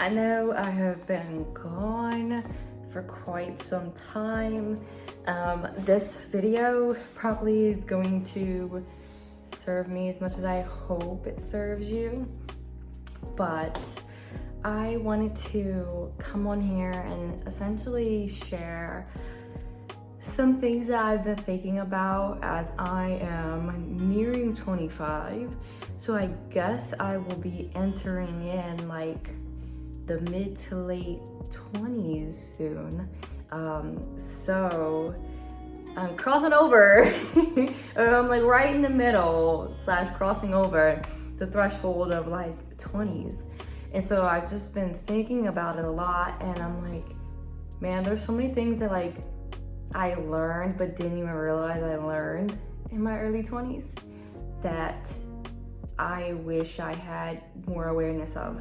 I know I have been gone for quite some time. This video probably is going to serve me as much as I hope it serves you, but I wanted to come on here and essentially share some things that I've been thinking about as I am nearing 25. So I guess I will be entering in like the mid to late 20s soon. So I'm crossing over. I'm like right in the middle / crossing over the threshold of like 20s. And so I've just been thinking about it a lot, and I'm like, man, there's so many things that like I learned but didn't even realize I learned in my early 20s that I wish I had more awareness of.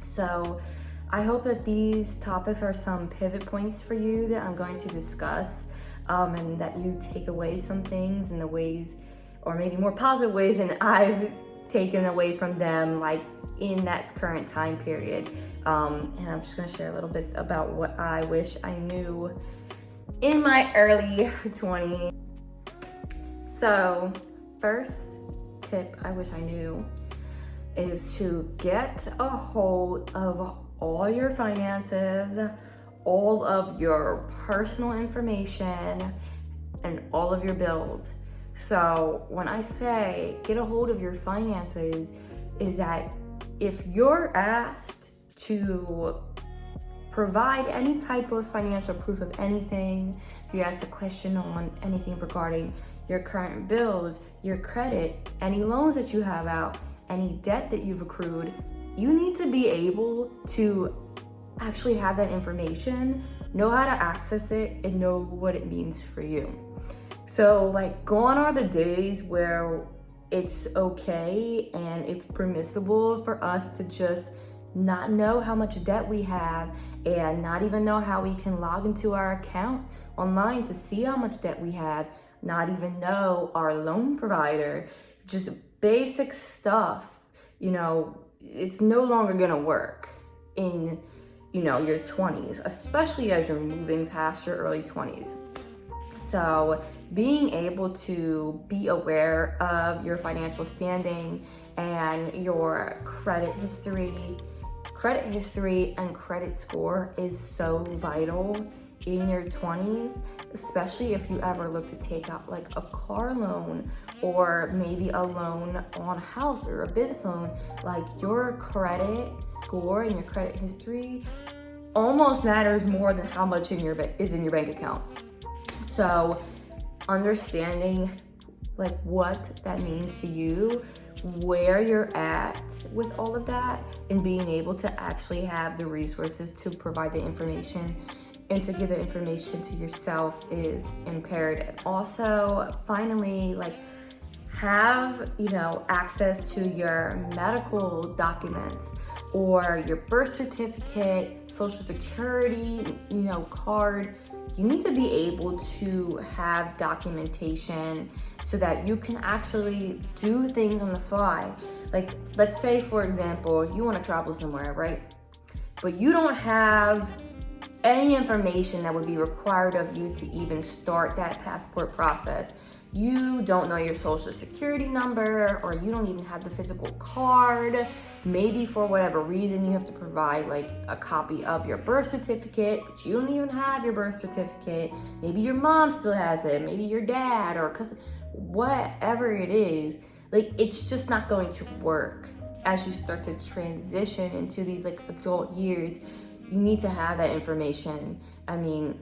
So I hope that these topics are some pivot points for you that I'm going to discuss, and that you take away some things in the ways, or maybe more positive ways than I've taken away from them, like in that current time period. And I'm just gonna share a little bit about what I wish I knew in my early 20s. So first tip I wish I knew is to get a hold of all your finances, all of your personal information, and all of your bills. So when I say get a hold of your finances, is that if you're asked to provide any type of financial proof of anything, if you're asked a question on anything regarding your current bills, your credit, any loans that you have out, any debt that you've accrued, you need to be able to actually have that information, know how to access it, and know what it means for you. So like gone are the days where it's okay and it's permissible for us to just not know how much debt we have and not even know how we can log into our account online to see how much debt we have, not even know our loan provider, just basic stuff. You know, it's no longer gonna work in, your 20s, especially as you're moving past your early 20s. So being able to be aware of your financial standing and your credit history and credit score is so vital in your 20s, especially if you ever look to take out like a car loan or maybe a loan on a house or a business loan. Like your credit score and your credit history almost matters more than how much is in your bank account. So understanding like what that means to you, where you're at with all of that, and being able to actually have the resources to provide the information and to give the information to yourself is imperative. Also, finally, like have, access to your medical documents or your birth certificate, social security, card. You need to be able to have documentation so that you can actually do things on the fly. Like, let's say, for example, you want to travel somewhere, right? But you don't have any information that would be required of you to even start that passport process. You don't know your social security number, or you don't even have the physical card. Maybe for whatever reason you have to provide like a copy of your birth certificate, but you don't even have your birth certificate. Maybe your mom still has it, maybe your dad, or cousin, whatever it is. Like, it's just not going to work as you start to transition into these like adult years. You need to have that information. I mean,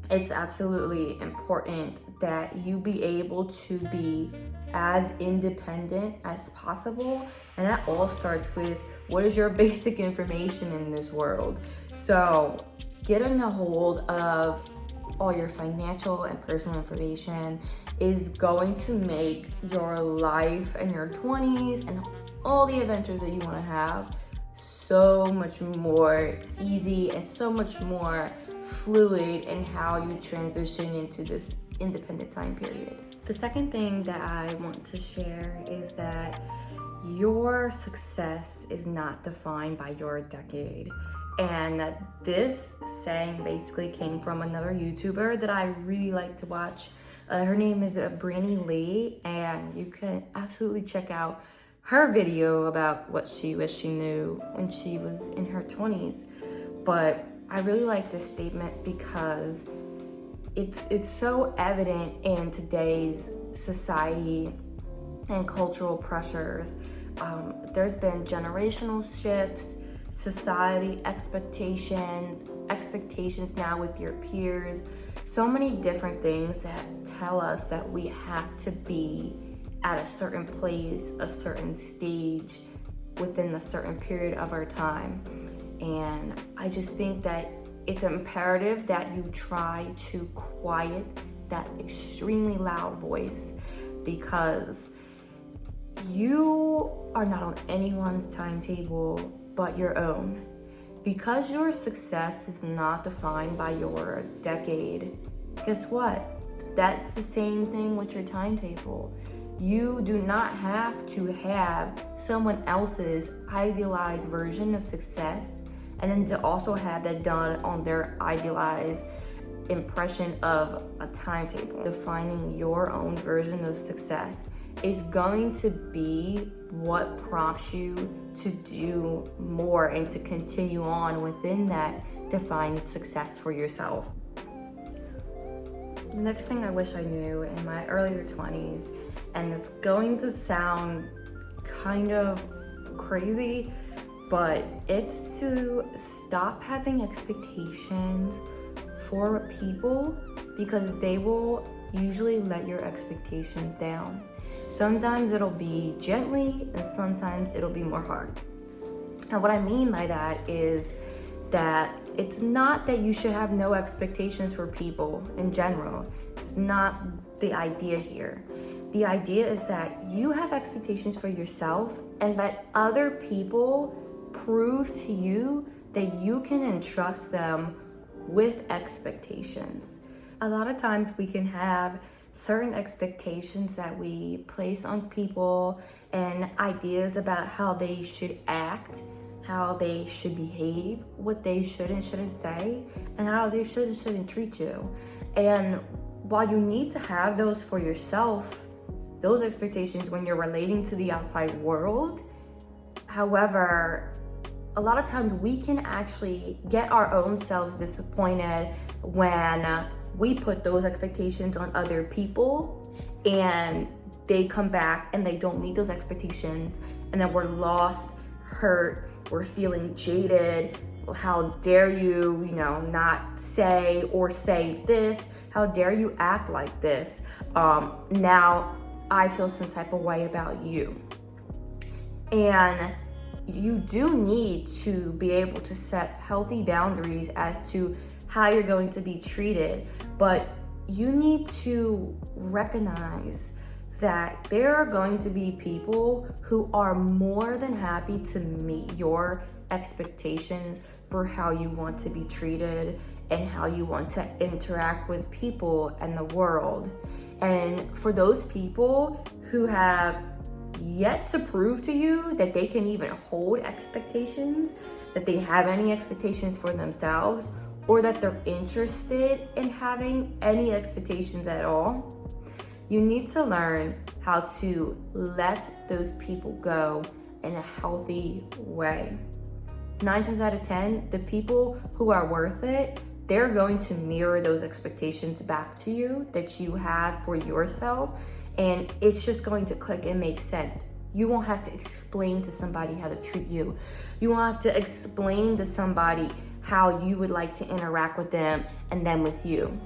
it's absolutely important that you be able to be as independent as possible. And that all starts with what is your basic information in this world. So getting a hold of all your financial and personal information is going to make your life and your 20s and all the adventures that you want to have so much more easy and so much more fluid in how you transition into this independent time period. The second thing that I want to share is that your success is not defined by your decade. And this saying basically came from another YouTuber that I really like to watch. Her name is LAKEY, and you can absolutely check out her video about what she wished she knew when she was in her 20s. But I really like this statement because it's so evident in today's society and cultural pressures. There's been generational shifts, society expectations now with your peers, so many different things that tell us that we have to be at a certain place, a certain stage within a certain period of our time. And I just think that it's imperative that you try to quiet that extremely loud voice, because you are not on anyone's timetable but your own. Because your success is not defined by your decade, guess what? That's the same thing with your timetable. You do not have to have someone else's idealized version of success and then to also have that done on their idealized impression of a timetable. Defining your own version of success is going to be what prompts you to do more and to continue on within that defined success for yourself. The next thing I wish I knew in my earlier 20s, and it's going to sound kind of crazy, but it's to stop having expectations for people, because they will usually let your expectations down. Sometimes it'll be gently and sometimes it'll be more hard. And what I mean by that is that it's not that you should have no expectations for people in general. It's not the idea here. The idea is that you have expectations for yourself and let other people prove to you that you can entrust them with expectations. A lot of times we can have certain expectations that we place on people and ideas about how they should act, how they should behave, what they should and shouldn't say, and how they should and shouldn't treat you. And while you need to have those for yourself, those expectations when you're relating to the outside world, however, a lot of times we can actually get our own selves disappointed when we put those expectations on other people and they come back and they don't meet those expectations, and then we're lost, hurt, we're feeling jaded. How dare you, not say or say this? How dare you act like this? Now I feel some type of way about you. And you do need to be able to set healthy boundaries as to how you're going to be treated, but you need to recognize that there are going to be people who are more than happy to meet your expectations for how you want to be treated and how you want to interact with people and the world. And for those people who have yet to prove to you that they can even hold expectations, that they have any expectations for themselves, or that they're interested in having any expectations at all, you need to learn how to let those people go in a healthy way. 9 times out of 10, the people who are worth it, they're going to mirror those expectations back to you that you have for yourself, and it's just going to click and make sense. You won't have to explain to somebody how to treat you. You won't have to explain to somebody how you would like to interact with them and them with you.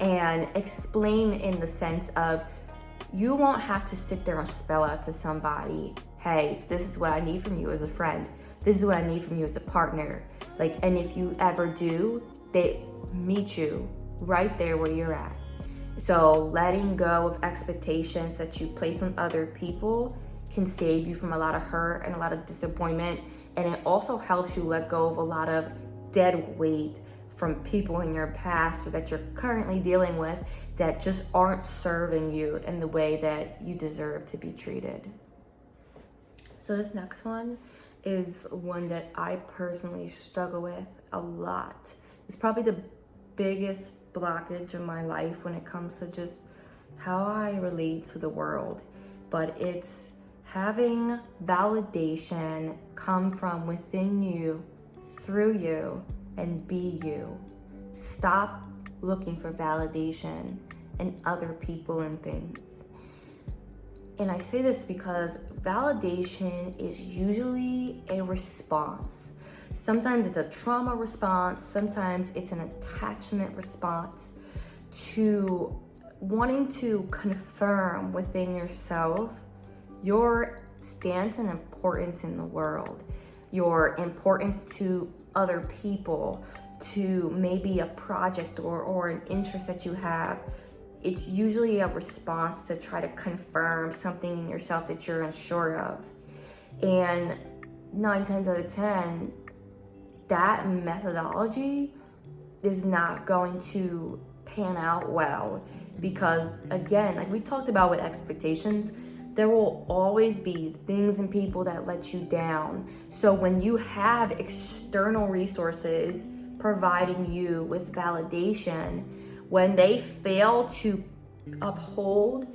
And explain in the sense of, you won't have to sit there and spell out to somebody, hey, this is what I need from you as a friend. This is what I need from you as a partner. And if you ever do, they meet you right there where you're at. So letting go of expectations that you place on other people can save you from a lot of hurt and a lot of disappointment. And it also helps you let go of a lot of dead weight from people in your past or that you're currently dealing with that just aren't serving you in the way that you deserve to be treated. So this next one is one that I personally struggle with a lot. It's probably the biggest blockage in my life when it comes to just how I relate to the world. But it's having validation come from within you, through you, and be you. Stop looking for validation in other people and things. And I say this because validation is usually a response. Sometimes it's a trauma response, sometimes it's an attachment response to wanting to confirm within yourself your stance and importance in the world, your importance to other people, to maybe a project or an interest that you have. It's usually a response to try to confirm something in yourself that you're unsure of. And 9 times out of 10, that methodology is not going to pan out well, because again, like we talked about with expectations, there will always be things and people that let you down. So when you have external resources providing you with validation, when they fail to uphold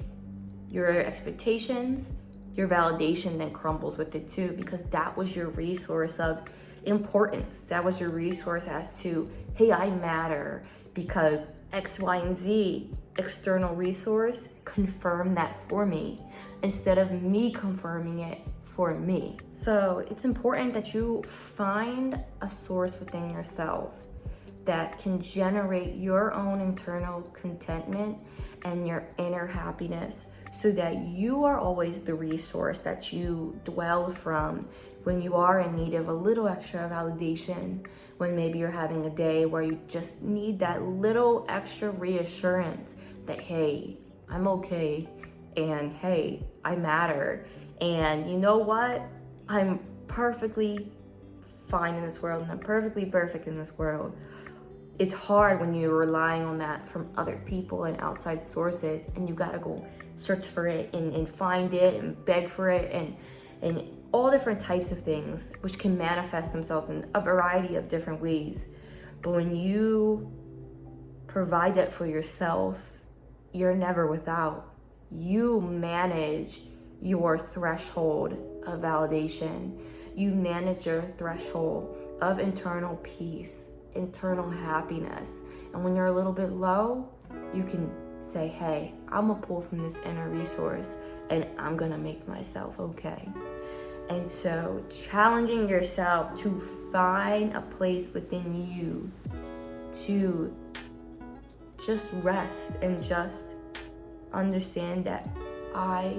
your expectations, your validation then crumbles with it too, because that was your resource of importance. That was your resource as to, hey, I matter because X, Y, and Z external resource confirmed that for me instead of me confirming it for me. So it's important that you find a source within yourself that can generate your own internal contentment and your inner happiness, so that you are always the resource that you dwell from when you are in need of a little extra validation, when maybe you're having a day where you just need that little extra reassurance that, hey, I'm okay, and hey, I matter, and you know what? I'm perfectly fine in this world, and I'm perfectly perfect in this world. It's hard when you're relying on that from other people and outside sources, and you gotta go search for it and find it and beg for it and all different types of things, which can manifest themselves in a variety of different ways. But when you provide that for yourself, you're never without. You manage your threshold of validation. You manage your threshold of internal peace, internal happiness. And when you're a little bit low, you can say, hey, I'm gonna pull from this inner resource and I'm gonna make myself okay. And so challenging yourself to find a place within you to just rest and just understand that I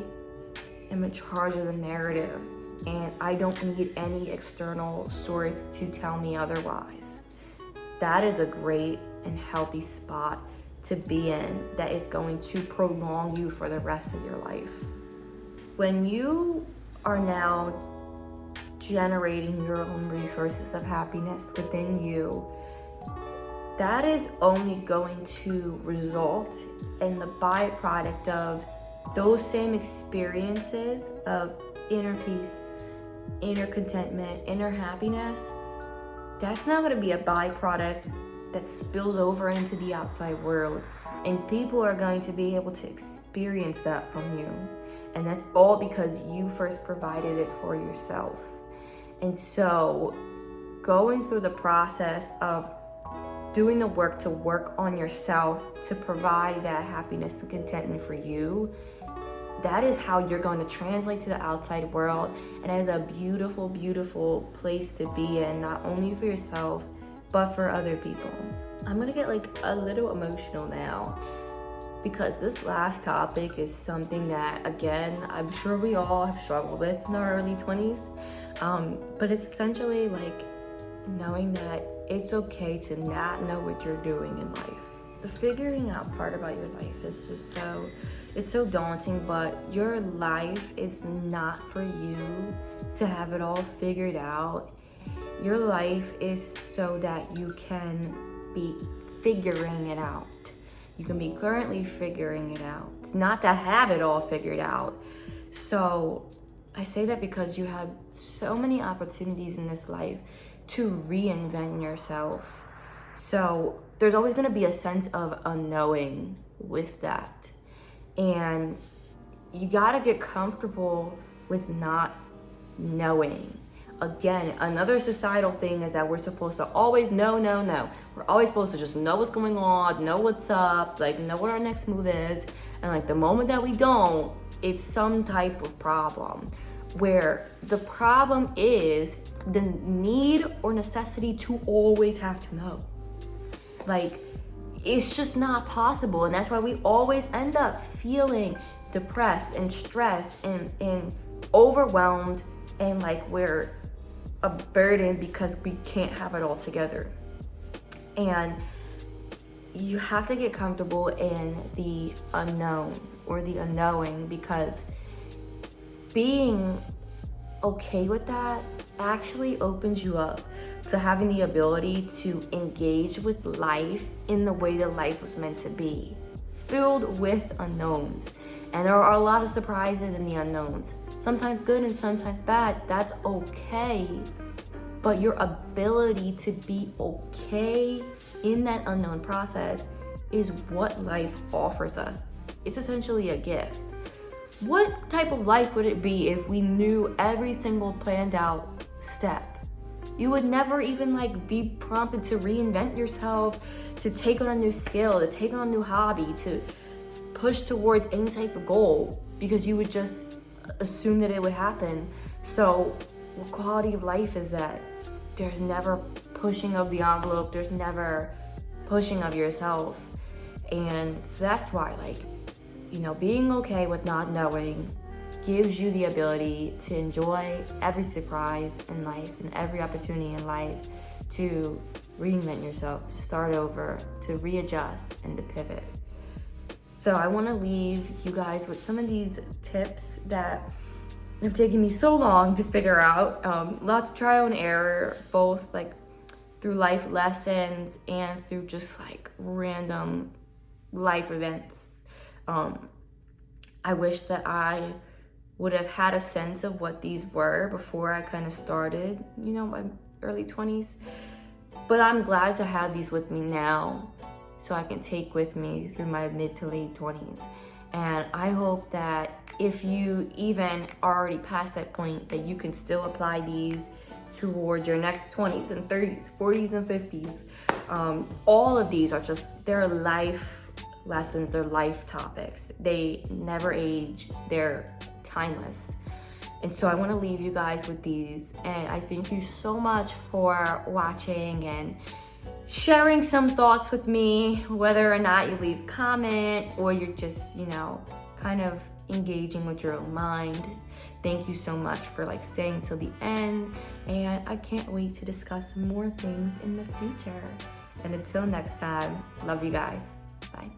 am in charge of the narrative and I don't need any external source to tell me otherwise. That is a great and healthy spot to be in that is going to prolong you for the rest of your life. When you are now generating your own resources of happiness within you, that is only going to result in the byproduct of those same experiences of inner peace, inner contentment, inner happiness. That's not going to be a byproduct that spills over into the outside world, and people are going to be able to experience that from you. And that's all because you first provided it for yourself. And so going through the process of doing the work to work on yourself to provide that happiness and contentment for you, that is how you're going to translate to the outside world. And it is a beautiful, beautiful place to be in, not only for yourself, but for other people. I'm gonna get like a little emotional now, because this last topic is something that, again, I'm sure we all have struggled with in our early 20s. But it's essentially like knowing that it's okay to not know what you're doing in life. The figuring out part about your life is just it's so daunting, but your life is not for you to have it all figured out. Your life is so that you can be figuring it out. You can be currently figuring it out. It's not to have it all figured out. So I say that because you have so many opportunities in this life to reinvent yourself. So there's always going to be a sense of unknowing with that. And you got to get comfortable with not knowing. Again, another societal thing is that we're supposed to always know. We're always supposed to just know what's going on, know what's up, like know what our next move is. And like the moment that we don't, it's some type of problem. Where the problem is the need or necessity to always have to know. Like, it's just not possible. And that's why we always end up feeling depressed and stressed and overwhelmed, and like we're a burden because we can't have it all together. And you have to get comfortable in the unknown or the unknowing, because being okay with that actually opens you up to having the ability to engage with life in the way that life was meant to be, filled with unknowns. And there are a lot of surprises in the unknowns, sometimes good and sometimes bad. That's okay. But your ability to be okay in that unknown process is what life offers us. It's essentially a gift. What type of life would it be if we knew every single planned out step? You would never even like be prompted to reinvent yourself, to take on a new skill, to take on a new hobby, to push towards any type of goal, because you would just assume that it would happen. So what quality of life is that? There's never pushing of the envelope. There's never pushing of yourself. And so that's why, like, you know, being okay with not knowing gives you the ability to enjoy every surprise in life and every opportunity in life, to reinvent yourself, to start over, to readjust, and to pivot. So I want to leave you guys with some of these tips that have taken me so long to figure out. Lots of trial and error, both like through life lessons and through just like random life events. I wish that I would have had a sense of what these were before I kind of started, you know, my early 20s. But I'm glad to have these with me now, so I can take with me through my mid to late 20s. And I hope that if you even are already past that point, that you can still apply these towards your next 20s and 30s, 40s and 50s. All of these are just, they're life lessons, they're life topics. They never age, they're timeless. And so I want to leave you guys with these. And I thank you so much for watching and sharing some thoughts with me, whether or not you leave a comment or you're just, you know, kind of engaging with your own mind. Thank you so much for like staying till the end, and I can't wait to discuss more things in the future. And until next time, love you guys. Bye.